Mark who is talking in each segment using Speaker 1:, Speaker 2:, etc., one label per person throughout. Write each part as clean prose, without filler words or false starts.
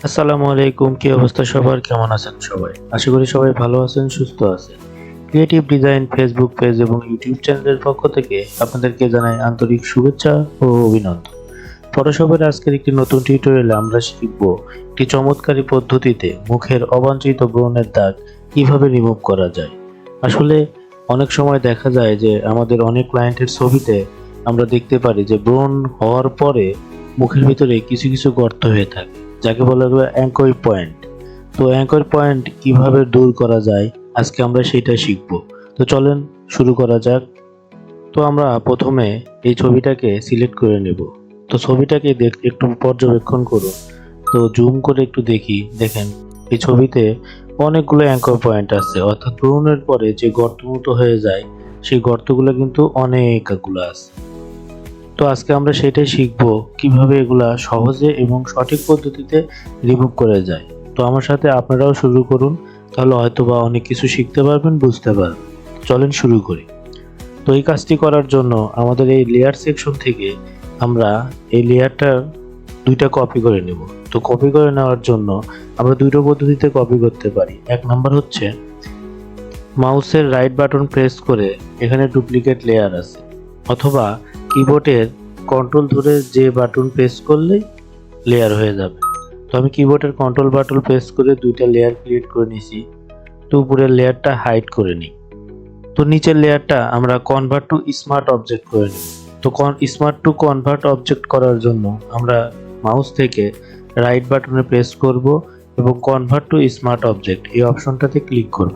Speaker 1: আসসালামু আলাইকুম। কি অবস্থা সবার? কেমন আছেন সবাই? আশা করি সবাই ভালো আছেন, সুস্থ আছেন। ক্রিয়েটিভ ডিজাইন ফেসবুক পেজ এবং ইউটিউব চ্যানেলের পক্ষ থেকে আপনাদেরকে জানাই আন্তরিক শুভেচ্ছা ও অভিনন্দন। ফটোশপের আজকের একটি নতুন টিউটোরিয়ালে আমরা শিখব একটি চমৎকারী পদ্ধতিতে মুখের অবাঞ্ছিত ব্রণের দাগ কিভাবে রিমুভ করা যায়। আসলে অনেক সময় দেখা যায় যে আমাদের অনেক ক্লায়েন্টের ছবিতে আমরা দেখতে পারি যে ব্রণ হওয়ার পরে মুখের ভিতরে কিছু কিছু গর্ত হয়ে থাকে, যাকে বলা হয় অ্যাঙ্কর পয়েন্ট। তো অ্যাঙ্কর পয়েন্ট কিভাবে দূর করা যায় আজকে আমরা সেটা শিখব। তো চলেন শুরু করা যাক। তো আমরা প্রথমে এই ছবিটাকে সিলেক্ট করে নেব। তো ছবিটাকে একটু পর্যবেক্ষণ করুন। তো জুম করে একটু দেখেন এই ছবিতে অনেকগুলো অ্যাঙ্কর পয়েন্ট আছে, অর্থাৎ ব্রণের পরে যে গর্তমতো হয়ে যায় সেই গর্তগুলো কিন্তু অনেকগুলো আছে। তো আজকে আমরা সেটাই শিখবো কিভাবে এগুলা সহজে এবং সঠিক পদ্ধতিতে রিমুভ করা যায়। তো আমার সাথে আপনারাও শুরু করুন, তাহলে হয়তোবা অনেক কিছু শিখতে পারবেন, বুঝতে পারবেন। চলেন শুরু করি। তো এই কাজটি করার জন্য আমাদের এই লেয়ার সেকশন থেকে আমরা এই লেয়ারটার দুইটা কপি করে নেব। তো কপি করে নেওয়ার জন্য আমরা দুটো পদ্ধতিতে কপি করতে পারি। এক নাম্বার হচ্ছে মাউসের রাইট বাটন প্রেস করে এখানে ডুপ্লিকেট লেয়ার আছে, অথবা কিবোর্ডের কন্ট্রোল ধরে যে বাটন প্রেস করলেই লেয়ার হয়ে যাবে। তো আমি কিবোর্ডের কন্ট্রোল বাটন প্রেস করে দুইটা লেয়ার ক্রিয়েট করে নিয়েছি। তো উপরের লেয়ারটা হাইড করে নিই। তো নিচের লেয়ারটা আমরা কনভার্ট টু স্মার্ট অবজেক্ট করে নিই। তো স্মার্ট টু কনভার্ট অবজেক্ট করার জন্য আমরা মাউস থেকে রাইট বাটনে প্রেস করব এবং কনভার্ট টু স্মার্ট অবজেক্ট এই অপশনটাতে ক্লিক করব।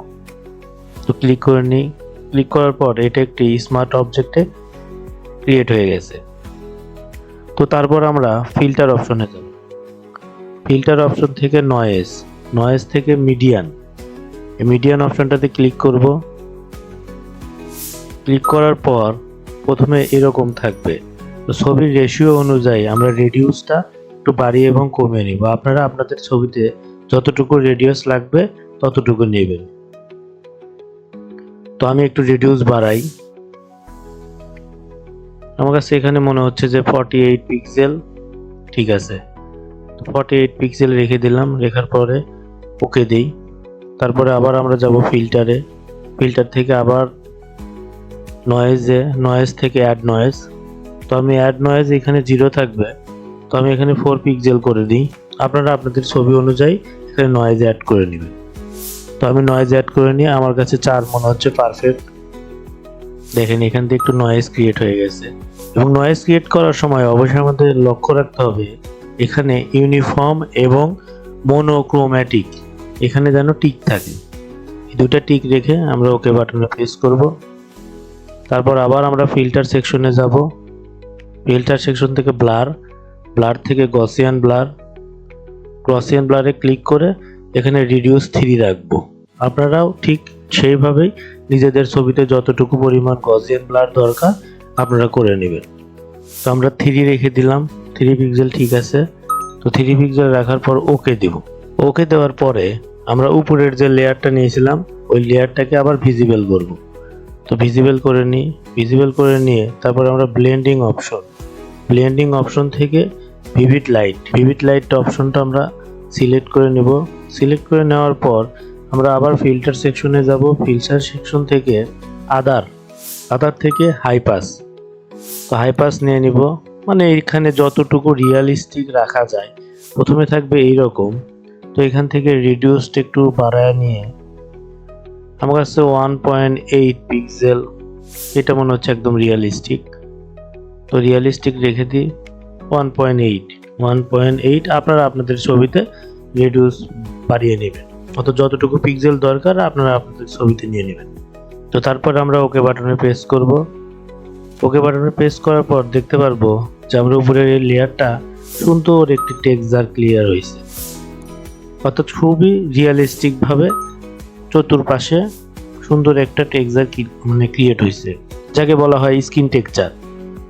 Speaker 1: তো ক্লিক করে নিই। ক্লিক করার পর এটা একটি স্মার্ট অবজেক্টে ক্রিয়েট হয়ে গেছে। তো তারপর আমরা ফিল্টার অপশনে যাব। ফিল্টার অপশন থেকে নয়েজ থেকে মিডিয়ান অপশনটাতে ক্লিক করব। ক্লিক করার পর প্রথমে এরকম থাকবে। তো ছবির রেশিও অনুযায়ী আমরা রেডিউসটা একটু বাড়িয়ে এবং কমিয়ে নিব। আপনারা আপনাদের ছবিতে যতটুকু রেডিয়াস লাগবে ততটুকু নেবেন। তো আমি একটু রেডিউস বাড়াই। আমার কাছে এখানে মনে হচ্ছে যে 48 পিক্সেল ঠিক আছে। তো 48 পিক্সেল রেখে দিলাম। রেখার পরে ওকে দিই। তারপরে আবার আমরা যাব ফিল্টারে। ফিল্টার থেকে আবার নয়েজ থেকে অ্যাড নয়েজ। তো আমি অ্যাড নয়েজ এখানে 0 থাকবে, তো আমি এখানে 4 পিক্সেল করে দিই। আপনারা আপনাদের ছবি অনুযায়ী এখানে নয়েজ অ্যাড করে নেবেন। তো আমি নয়েজ অ্যাড করে নিয়ে আমার কাছে 4 মনে হচ্ছে পারফেক্ট। দেখেন এখান থেকে একটু নয়েজ ক্রিয়েট হয়ে গেছে। এবং নয়েজ ক্রিয়েট করার সময় অবশ্যই আমাদের লক্ষ্য রাখতে হবে এখানে ইউনিফর্ম এবং মোনোক্রোম্যাটিক এখানে যেন টিক থাকে। এই দুটা টিক রেখে আমরা ওকে বাটনে প্রেস করব। তারপর আবার আমরা ফিল্টার সেকশনে যাব। ফিল্টার সেকশন থেকে ব্লার থেকে গসিয়ান ব্লারে ক্লিক করে এখানে রিডিউস 3 রাখবো। আপনারাও ঠিক সেইভাবেই নিজেদের ছবিতে যতটুকু পরিমাণ গসিয়ান ব্লার দরকার আপনারা করে নেবেন। তো আমরা 3 রেখে দিলাম। 3 পিক্সেল ঠিক আছে। তো 3 পিক্সেল রাখার পর ওকে দেব। ওকে দেওয়ার পরে আমরা উপরের যে লেয়ারটা নিয়েছিলাম ওই লেয়ারটাকে আবার ভিজিবল করব। তো ভিজিবল করে নিয়ে তারপর আমরা ব্লেন্ডিং অপশন থেকে ভিভিড লাইট অপশনটা আমরা সিলেক্ট করে নেব। সিলেক্ট করে নেওয়ার পর আমরা আবার ফিল্টার সেকশনে যাব। ফিল্টার সেকশন থেকে আদার থেকে হাই পাস। তো হাই পাস নিয়ে নিব, মানে এখানে যতটুকু রিয়ালিস্টিক রাখা যায়। প্রথমে থাকবে এইরকম। তো এখান থেকে রিডিউসড একটু বাড়ায় নিয়ে আমার কাছে 1.8 পিক্সেল এটা মনে হচ্ছে একদম রিয়ালিস্টিক। তো রিয়ালিস্টিক রেখে দিই 1.8। আপনারা আপনাদের ছবিতে রিডিউস বাড়িয়ে নেবেন, অত যতটুকু পিক্সেল দরকার আপনারা আপনাদের ছবিতে নিয়ে নেবেন। তো তারপর আমরা ওকে বাটনে প্রেস করব। ওকে বাটনে প্রেস করার পর দেখতে পারবো যে আমরা উপরের এই লেয়ারটা সুন্দর একটি টেক্সচার ক্লিয়ার হয়েছে, অর্থাৎ খুবই রিয়ালিস্টিক ভাবে চতুর্পাশে সুন্দর একটা টেক্সচার ক্রিয়েট হয়েছে, যাকে বলা হয় স্কিন টেক্সচার।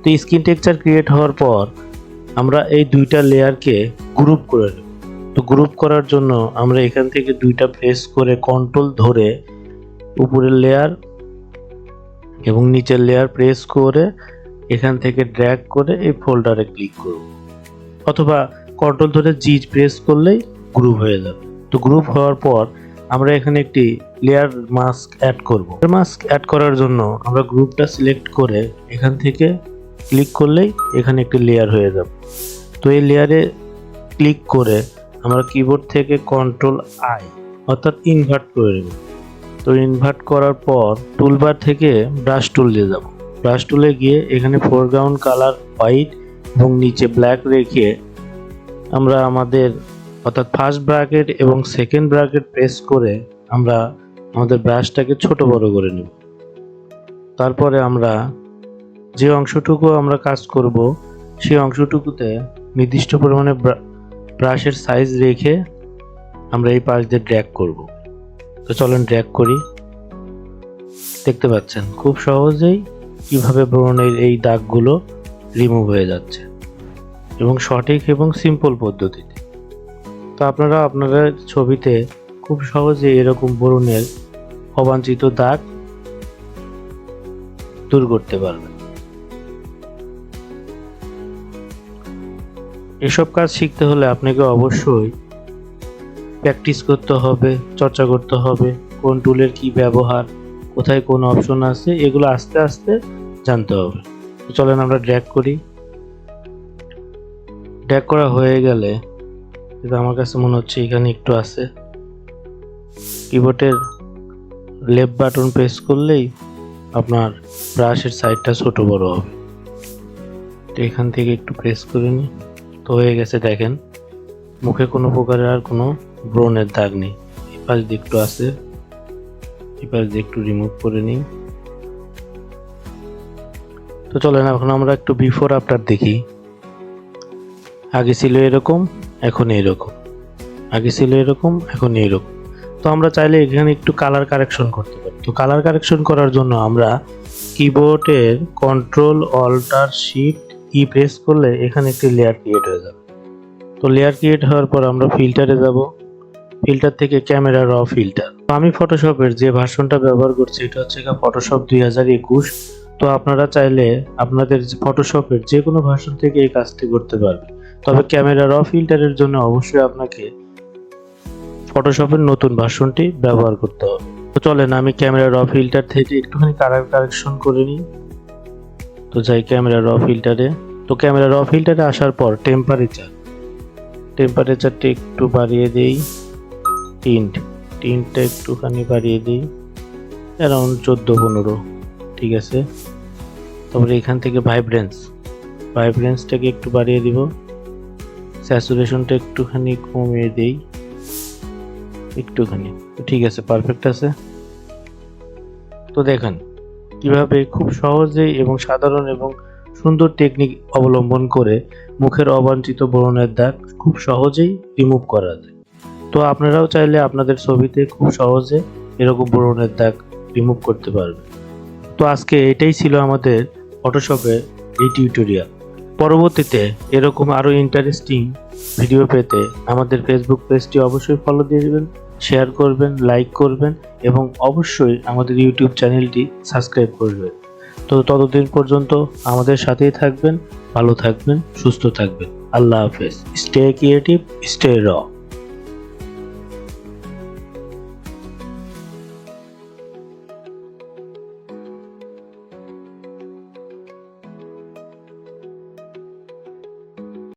Speaker 1: তো স্কিন টেক্সচার ক্রিয়েট হওয়ার পর আমরা এই দুইটা লেয়ারকে গ্রুপ করে নেব। তো গ্রুপ করার জন্য আমরা এখান থেকে দুইটা প্রেস করে কন্ট্রোল ধরে উপরের লেয়ার এবং নিচের লেয়ার প্রেস করে এখান থেকে ড্র্যাগ করে এই ফোল্ডারে ক্লিক করব, অথবা কন্ট্রোল ধরে জি প্রেস করলেই গ্রুপ হয়ে যাবে। তো গ্রুপ হওয়ার পর আমরা এখানে একটি লেয়ার মাস্ক অ্যাড করব। মাস্ক অ্যাড করার জন্য আমরা গ্রুপটা সিলেক্ট করে এখান থেকে ক্লিক করলেই এখানে একটি লেয়ার হয়ে যাবে। তো এই লেয়ারে ক্লিক করে আমরা কিবোর্ড থেকে Ctrl+I অর্থাৎ ইনভার্ট করে নেব। তো ইনভার্ট করার পর টুলবার থেকে ব্রাশ টুল দিয়ে যাব। ব্রাশ টুলে গিয়ে এখানে ফোরগ্রাউন্ড কালার হোয়াইট এবং নিচে ব্ল্যাক রেখে আমরা আমাদের অর্থাৎ ফার্স্ট ব্র্যাকেট এবং সেকেন্ড ব্র্যাকেট প্রেস করে আমরা আমাদের ব্রাশটাকে ছোট বড় করে নেব। তারপরে আমরা যে অংশটুকু আমরা কাজ করব সেই অংশটুকুতে নির্দিষ্ট পরিমাণে ব্রাশের সাইজ রেখে আমরা এই পাশ দিয়ে ড্র্যাগ করব। তো চলেন ড্র্যাগ করি। দেখতে পাচ্ছেন খুব সহজেই কিভাবে ব্রণের এই দাগগুলো রিমুভ হয়ে যাচ্ছে এবং সঠিক এবং সিম্পল পদ্ধতিতে। তো আপনারা আপনাদের ছবিতে খুব সহজে এরকম ব্রণের অবাঞ্ছিত দাগ দূর করতে পারবেন। এসব কাজ শিখতে হলে আপনাকে অবশ্যই প্র্যাকটিস করতে হবে, চর্চা করতে হবে, কোন টুলের কি ব্যবহার, কোথায় কোন অপশন আছে, এগুলো আস্তে আস্তে জানতে হবে। তো চলেন আমরা ড্র্যাগ করি। ড্র্যাগ করা হয়ে গেলে আমার কাছে মনে হচ্ছে এখানে একটু আছে, কিবোর্ডের লেফট বাটন প্রেস করলেই আপনার ব্রাশের সাইডটা ছোট বড় হবে। তো এখান থেকে একটু প্রেস করে নিই। তো হয়ে গেছে, দেখেন মুখে কোনো প্রকারের আর কোনো ব্রণের দাগ নেই। এই পাশ দিয়ে একটু আছে, এই পাশ দিয়ে একটু রিমুভ করে নিই। তো চলেন এখন আমরা একটু বিফোর আফটার দেখি। আগে ছিল এরকম, এখন এইরকম, আগে ছিল এরকম, এখন এইরকম। তো আমরা চাইলে এখানে একটু কালার কারেকশন করতে পারি। তো কালার কারেকশন করার জন্য আমরা কিবোর্ডের Ctrl+Alt+Shift-E প্রেস করলে এখানে একটি লেয়ার ক্রিয়েট হয়ে যাবে। তো লেয়ার ক্রিয়েট হওয়ার পর আমরা ফিল্টারে যাব। ফিল্টার থেকে ক্যামেরা র ফিল্টার। তো আমি ফটোশপের যে ভার্সনটা ব্যবহার করছি এটা হচ্ছে ফটোশপ 2021। তো আপনারা চাইলে আপনাদের ফটোশপের যে কোনো ভার্সন থেকে এই কাজটি করতে পারবেন। তবে ক্যামেরা র ফিল্টারের জন্য অবশ্যই আপনাকে ফটোশপের নতুন ভার্সনটি ব্যবহার করতে হবে। তো চলেন আমি ক্যামেরা র ফিল্টার থেকে একটুখানি কালার কারেকশন করে নিই। তো যাই ক্যামেরা র ফিল্টারে। তো ক্যামেরা র ফিল্টারে আসার পর টেম্পারেচারটা একটু বাড়িয়ে দেই, টিন্টটা একটুখানি বাড়িয়ে দিই, অ্যারাউন্ড 14-15, ঠিক আছে। তারপরে এখান থেকে ভাইব্রেন্সটাকে একটু বাড়িয়ে দিব, স্যাচুরেশনটা একটুখানি কমিয়ে দেই একটুখানি। তো ঠিক আছে, পারফেক্ট আছে। তো দেখেন কিভাবে খুব সহজেই এবং সাধারণ এবং সুন্দর টেকনিক অবলম্বন করে মুখের অবাঞ্ছিত ব্রণের দাগ খুব সহজেই রিমুভ করা যায়। তো আপনারাও চাইলে আপনাদের ছবিতে খুব সহজে এরকম ব্রণের দাগ রিমুভ করতে পারবেন। তো আজকে এটাই ছিল আমাদের ফটোশপের এই টিউটোরিয়াল। পরবর্তীতে এরকম আরও ইন্টারেস্টিং ভিডিও পেতে আমাদের ফেসবুক পেজটি অবশ্যই ফলো দিয়ে দেবেন, শেয়ার করবেন, লাইক করবেন এবং অবশ্যই আমাদের ইউটিউব চ্যানেলটি সাবস্ক্রাইব করবেন। তো ততদিন পর্যন্ত আমাদের সাথেই থাকবেন, ভালো থাকবেন, সুস্থ থাকবেন। আল্লাহ হাফেজ। স্টে ক্রিয়েটিভ, স্টে র।